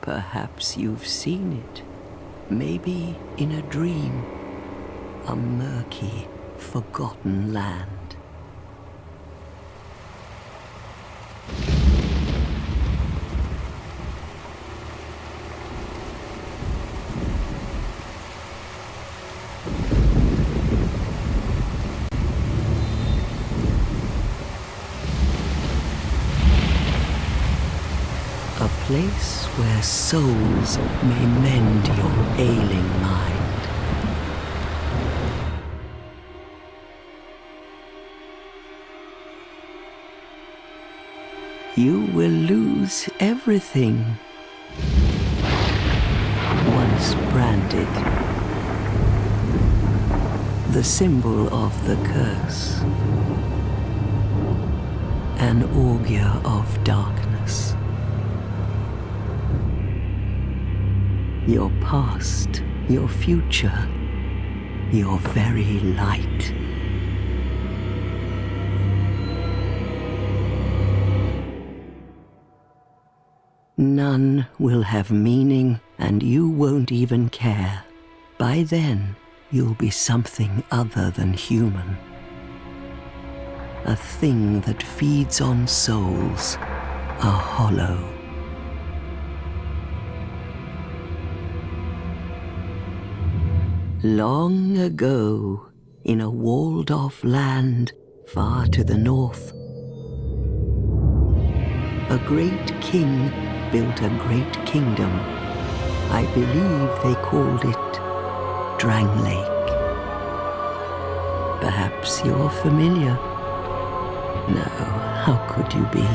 Perhaps you've seen it. Maybe in a dream. A murky, forgotten land. A place where souls may mend your ailing mind. You will lose everything once branded. The symbol of the curse. An augur of darkness. Your past, your future, your very light. None will have meaning, and you won't even care. By then, you'll be something other than human. A thing that feeds on souls, a hollow. Long ago, in a walled-off land far to the north, a great king built a great kingdom. I believe they called it Drang Lake. Perhaps you're familiar. No, how could you be?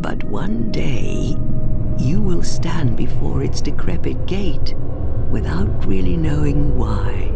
But one day, you will stand before its decrepit gate without really knowing why.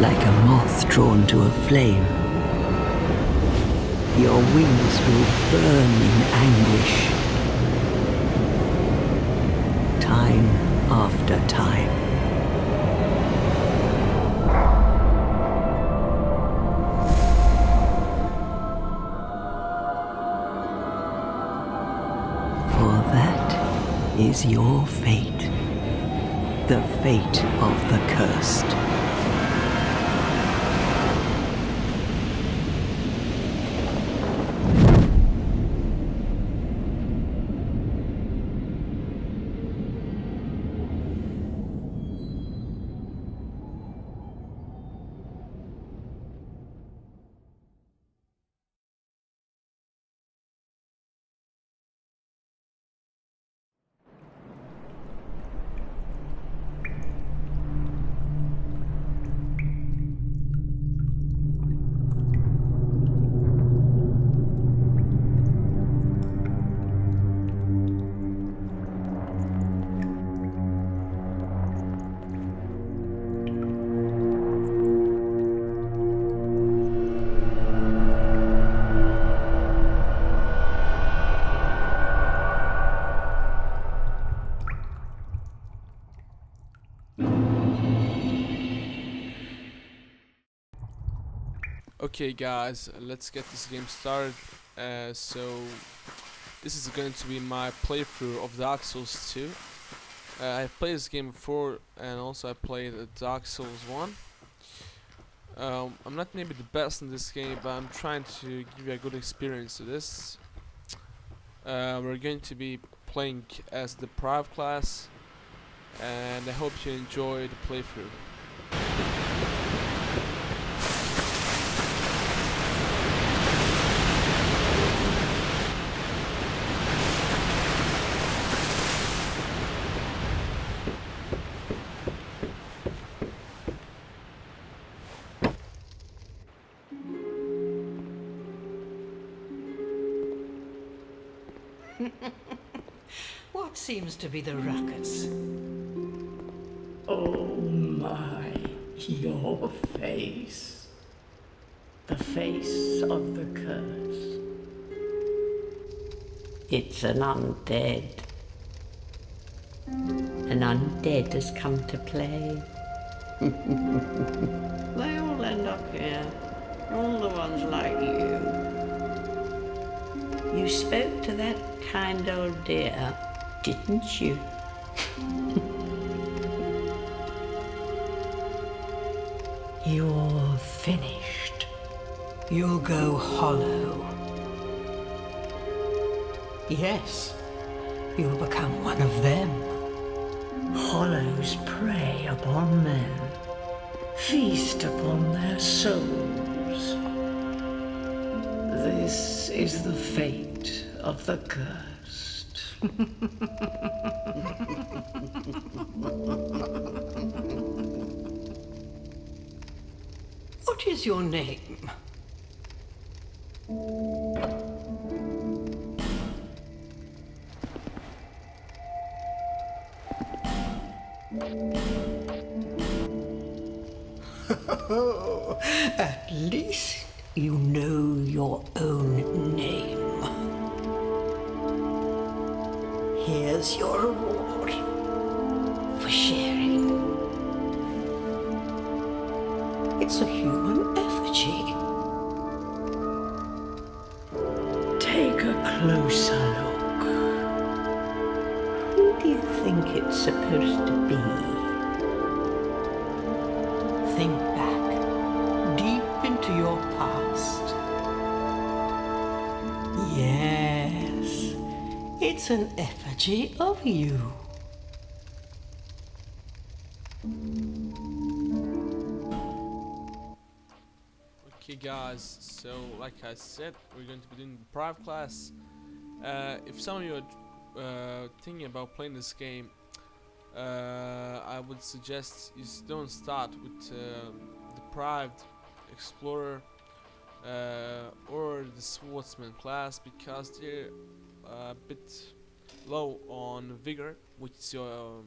Like a moth drawn to a flame, your wings will burn in anguish. Time after time. For that is your fate. The fate of the cursed. Okay guys, let's get this game started. So this is going to be my playthrough of Dark Souls 2. I played this game before, and also I played Dark Souls 1. I'm not maybe the best in this game, but I'm trying to give you a good experience to this. We're going to be playing as the Deprived class, and I hope you enjoy the playthrough. What seems to be the ruckus? Oh my, your face. The face of the curse. It's an undead. An undead has come to play. They all end up here. All the ones like you. You spoke to that kind old dear, didn't you? You're finished. You'll go hollow. Yes, you'll become one of them. Hollows prey upon men, feast upon their souls. This is the fate of the cursed. What is your name? At least you know your own name. Here's your reward for sharing. It's a human effigy. Take a closer look. Who do you think it's supposed to be? Think back, deep into your past. Yes, it's an effigy of you. Okay guys, so like I said, we're going to be doing the Deprived class. If some of you are thinking about playing this game, I would suggest you don't start with Deprived, Explorer, or the Swordsman class, because they're a bit low on vigor, which is your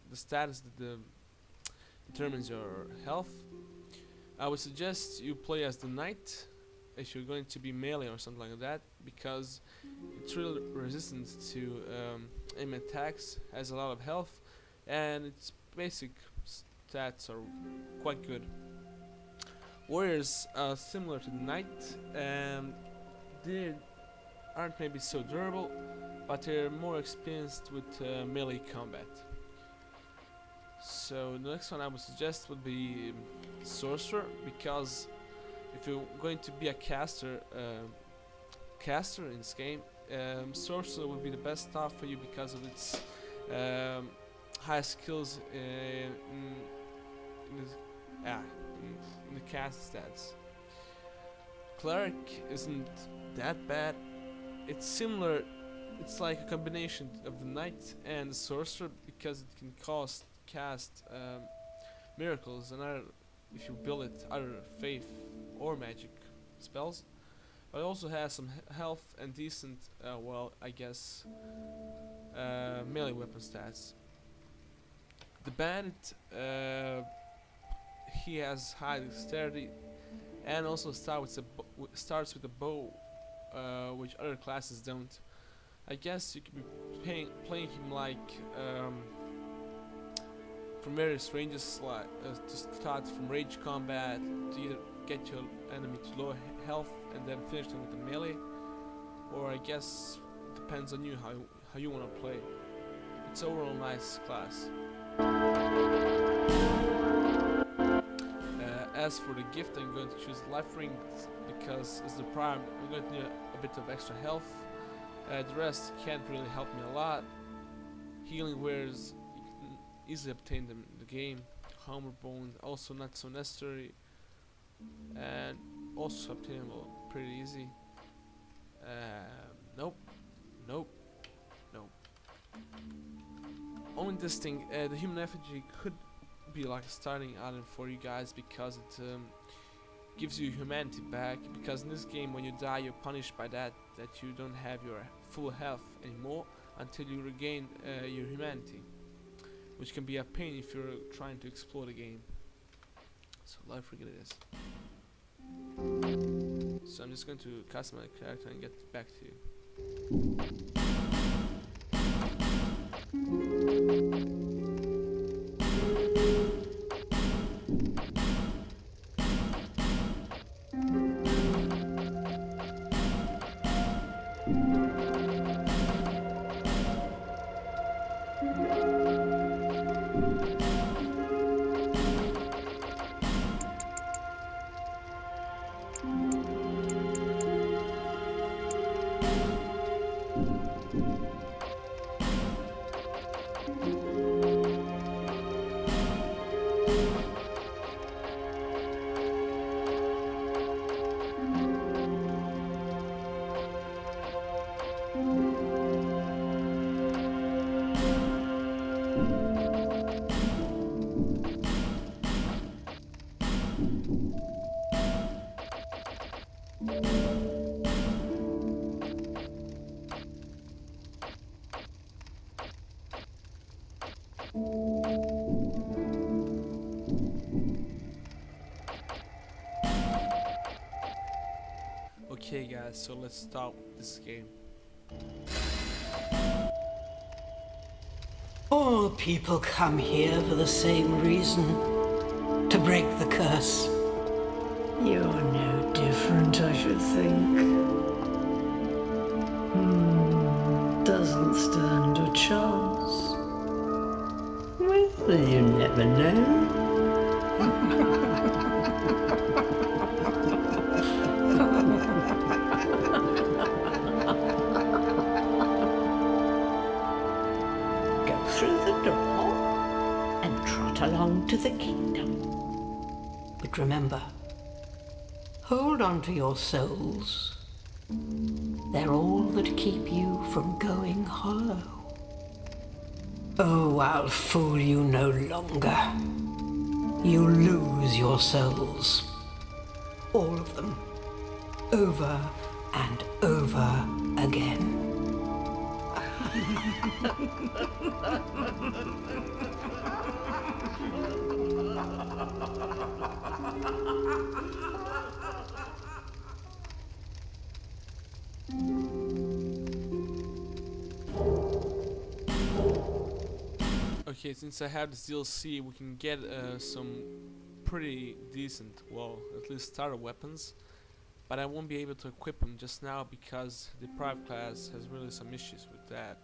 the status that determines your health. I would suggest you play as the knight if you're going to be melee or something like that, because it's really resistant to aim attacks, has a lot of health, and its basic stats are quite good. Warriors are similar to the knight, and they aren't maybe so durable, but they're more experienced with melee combat. So the next one I would suggest would be Sorcerer, because if you're going to be a caster in this game, Sorcerer would be the best start for you because of its high skills in the cast stats. Cleric isn't that bad. It's similar. It's like a combination of the knight and the sorcerer, because it can cast miracles and other, if you build it, other faith or magic spells. But it also has some health and decent, well, I guess, melee weapon stats. The bandit, he has high dexterity, and also starts with a bow, which other classes don't. I guess you could be playing him like from various ranges, like to start from rage combat, to either get your enemy to low health and then finish them with the melee, or I guess depends on you how you want to play. It's overall nice class. As for the gift, I'm going to choose Life Ring because it's the prime. I'm going to need a bit of extra health. The rest can't really help me a lot. Healing wares you can easily obtain them in the game. Hammer Bone also not so necessary, and also obtainable pretty easy. Nope, nope, nope. Only this thing, the human effigy could be like a starting item for you guys because it gives you humanity back. Because in this game, when you die, you're punished by that you don't have your full health anymore until you regain your humanity, which can be a pain if you're trying to explore the game. So life ring it is. So I'm just going to cast my character and get back to you. Okay guys, so let's start this game. All people come here for the same reason, to break the curse. You're no different, I should think. Doesn't stand a chance. Well, you never know. Go through the door and trot along to the kingdom. But remember, hold on to your souls. They're all that keep you from going hollow. Oh, I'll fool you no longer. You lose your souls. All of them. Over and over again. Okay, since I have this DLC, we can get some pretty decent, well, at least starter weapons. But I won't be able to equip them just now because the Deprived class has really some issues with that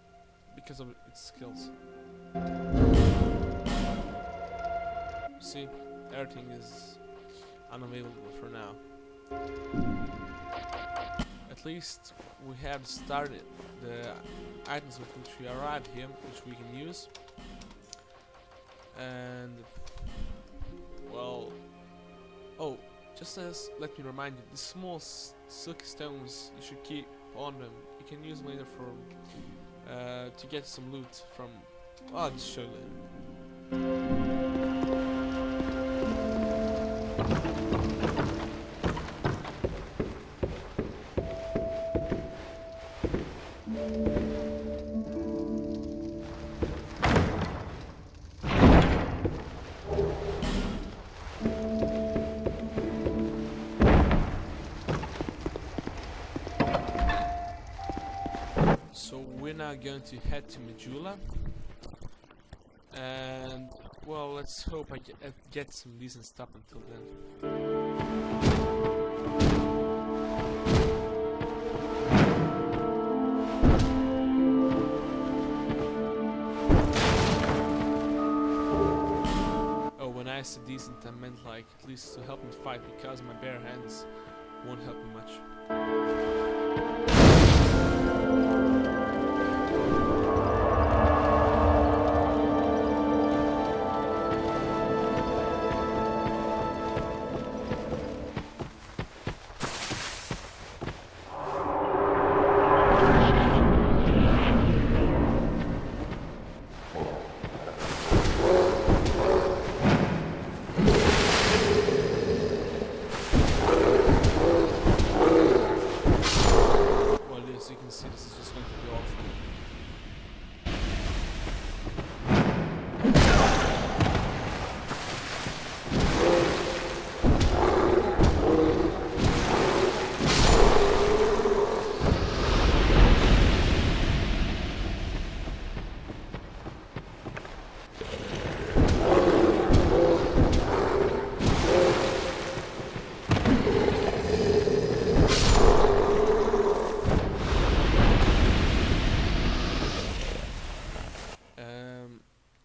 because of its skills. See, everything is unavailable for now. At least we have started the items with which we arrived here, which we can use. And well, oh, just as let me remind you, these small silky stones you should keep on them. You can use them later for to get some loot from. Oh, I'll just show you later. So we're now going to head to Majula, and well, let's hope I get some decent stuff until then. I said decent, I meant like at least to help me fight, because my bare hands won't help me much. Well, as you can see, this is just going to be awful.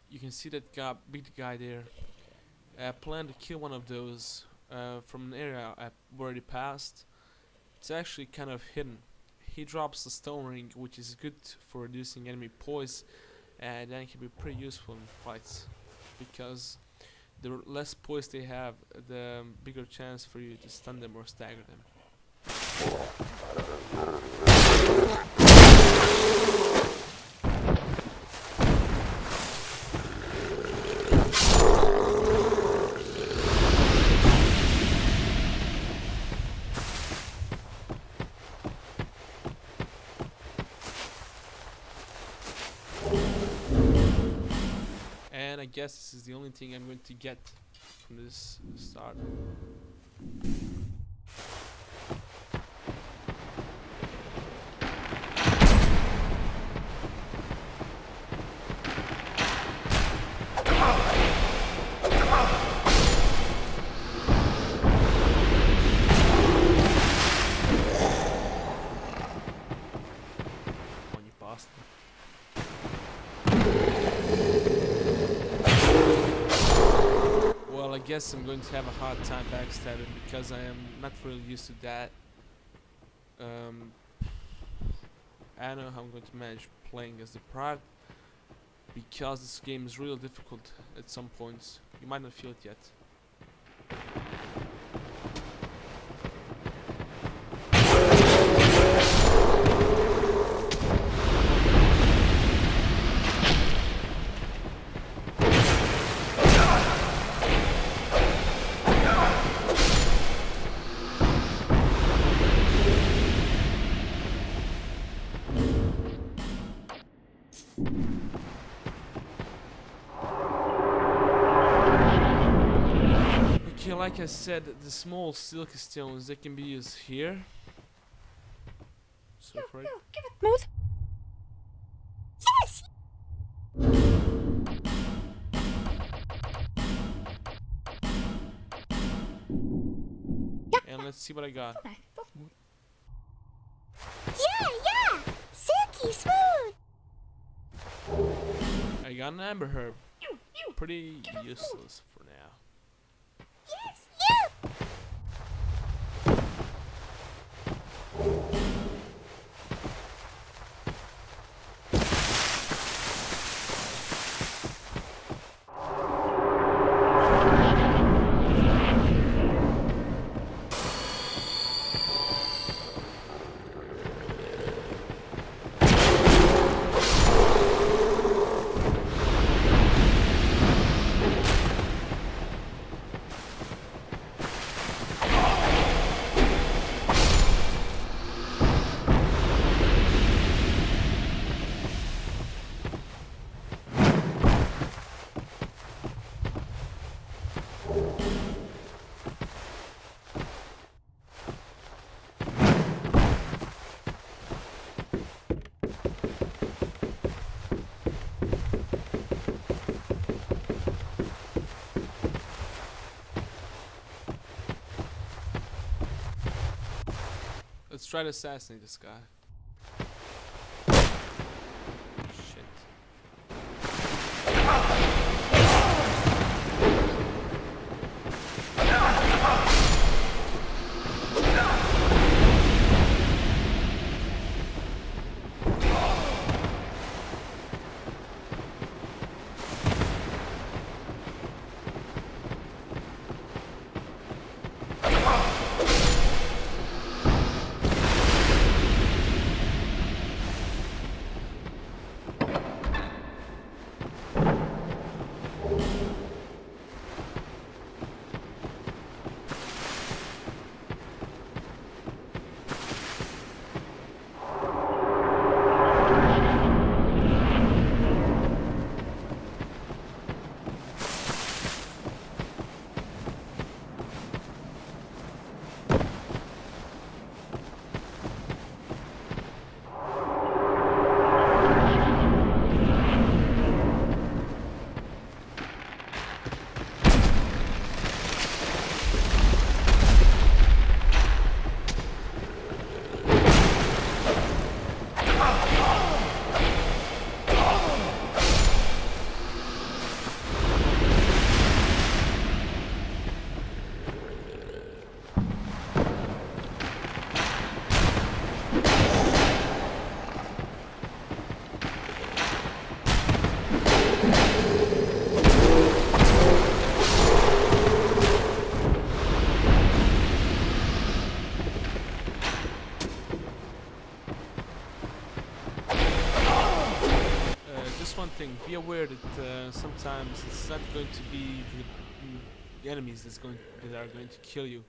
You can see that big guy there. I plan to kill one of those from an area I've already passed. It's actually kind of hidden. He drops the stone ring, which is good for reducing enemy poise, and then can be pretty useful in fights, because the less poise they have, the bigger chance for you to stun them or stagger them. And I guess this is the only thing I'm going to get from this start. On you bastard. Well, I guess I'm going to have a hard time backstabbing, because I am not really used to that. I don't know how I'm going to manage playing as Deprived, because this game is really difficult at some points. You might not feel it yet. Okay, like I said, the small silky stones, they can be used here. So for it. Give it, Moose. Yes! And let's see what I got. Yeah! Silky smooth! I got an amber herb. Pretty useless for now. Yes, you! Let's try to assassinate this guy. Shit. be aware that sometimes it's not going to be the enemies that are going to kill you.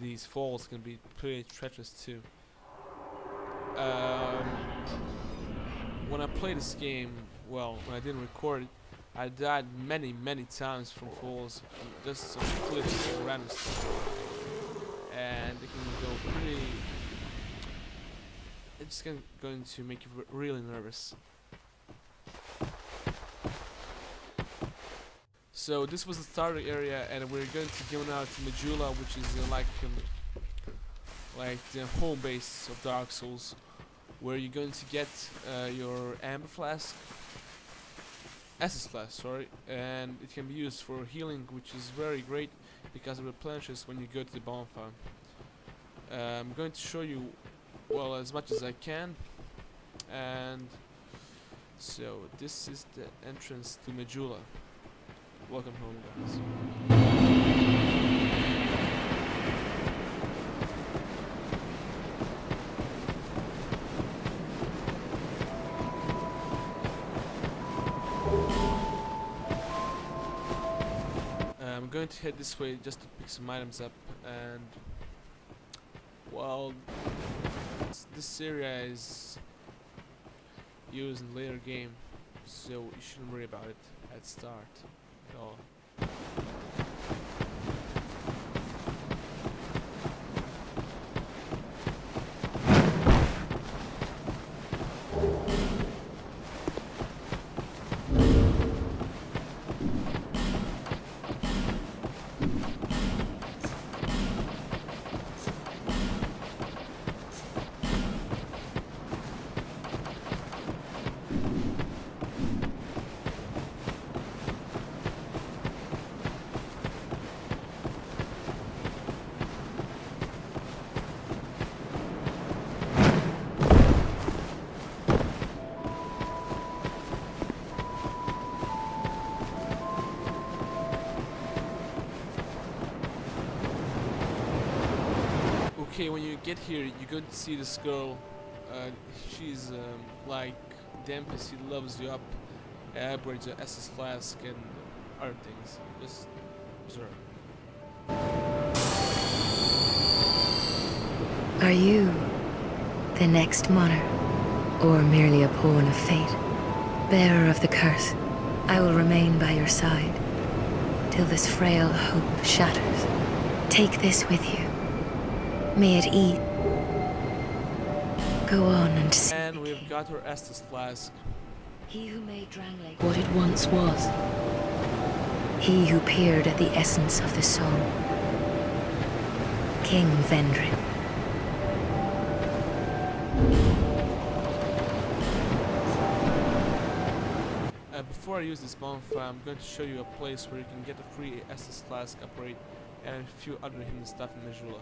These falls can be pretty treacherous too. When I played this game, well, when I didn't record it, I died many times from falls, from just some cliffs and random stuff, and it can go pretty. It's going to make you really nervous. So this was the starter area, and we're going to go now to Majula, which is like the home base of Dark Souls, where you're going to get your amber flask, Estus flask, sorry, and it can be used for healing, which is very great because it replenishes when you go to the bonfire. I'm going to show you, well, as much as I can, and so this is the entrance to Majula. Welcome home, guys. I'm going to head this way just to pick some items up, and well, this area is used in later game, so you shouldn't worry about it at start at all. Okay, when you get here, you're going to see this girl. She's like the NPC loves you up, upgrades your SS flask and other things. Just observe. Are you the next monarch, or merely a pawn of fate? Bearer of the curse, I will remain by your side till this frail hope shatters. Take this with you. May it eat. Go on and see. And we've got her Estus flask. He who made Drangley what it once was. He who peered at the essence of the soul. King Vendrin. Before I use this bonfire, I'm going to show you a place where you can get a free Estus flask upgrade and a few other hidden stuff in Majula.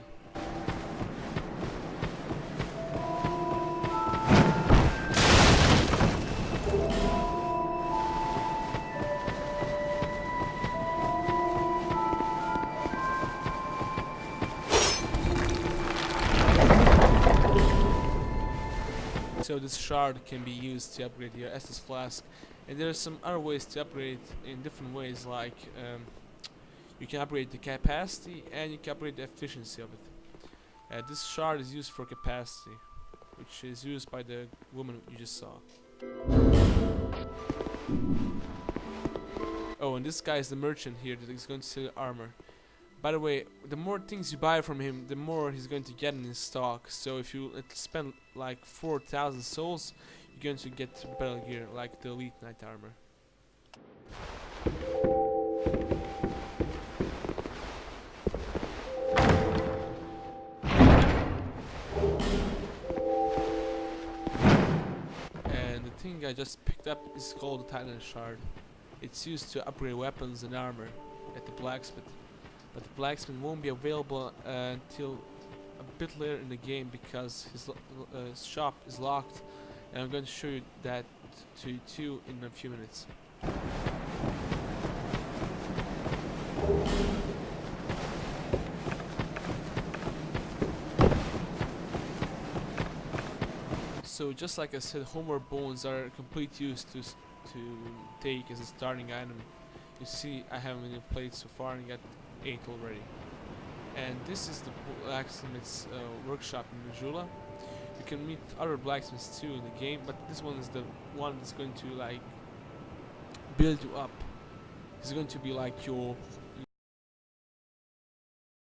So this shard can be used to upgrade your Estus flask, and there are some other ways to upgrade in different ways, like you can upgrade the capacity and you can upgrade the efficiency of it. This shard is used for capacity, which is used by the woman you just saw. Oh, and this guy is the merchant here that is going to sell armor. By the way, the more things you buy from him, the more he's going to get in his stock. So if you spend like 4,000 souls, you're going to get better gear, like the elite knight armor. And the thing I just picked up is called the Titan Shard. It's used to upgrade weapons and armor at the blacksmith. But the blacksmith won't be available until a bit later in the game because his shop is locked, and I'm going to show you that to you too in a few minutes. So just like I said, homeward bones are a complete use to to take as a starting item. You see I haven't even played so far and got 8 already. And this is the blacksmith's workshop in Missoula. You can meet other blacksmiths too in the game, but this one is the one that's going to like build you up. He's going to be like your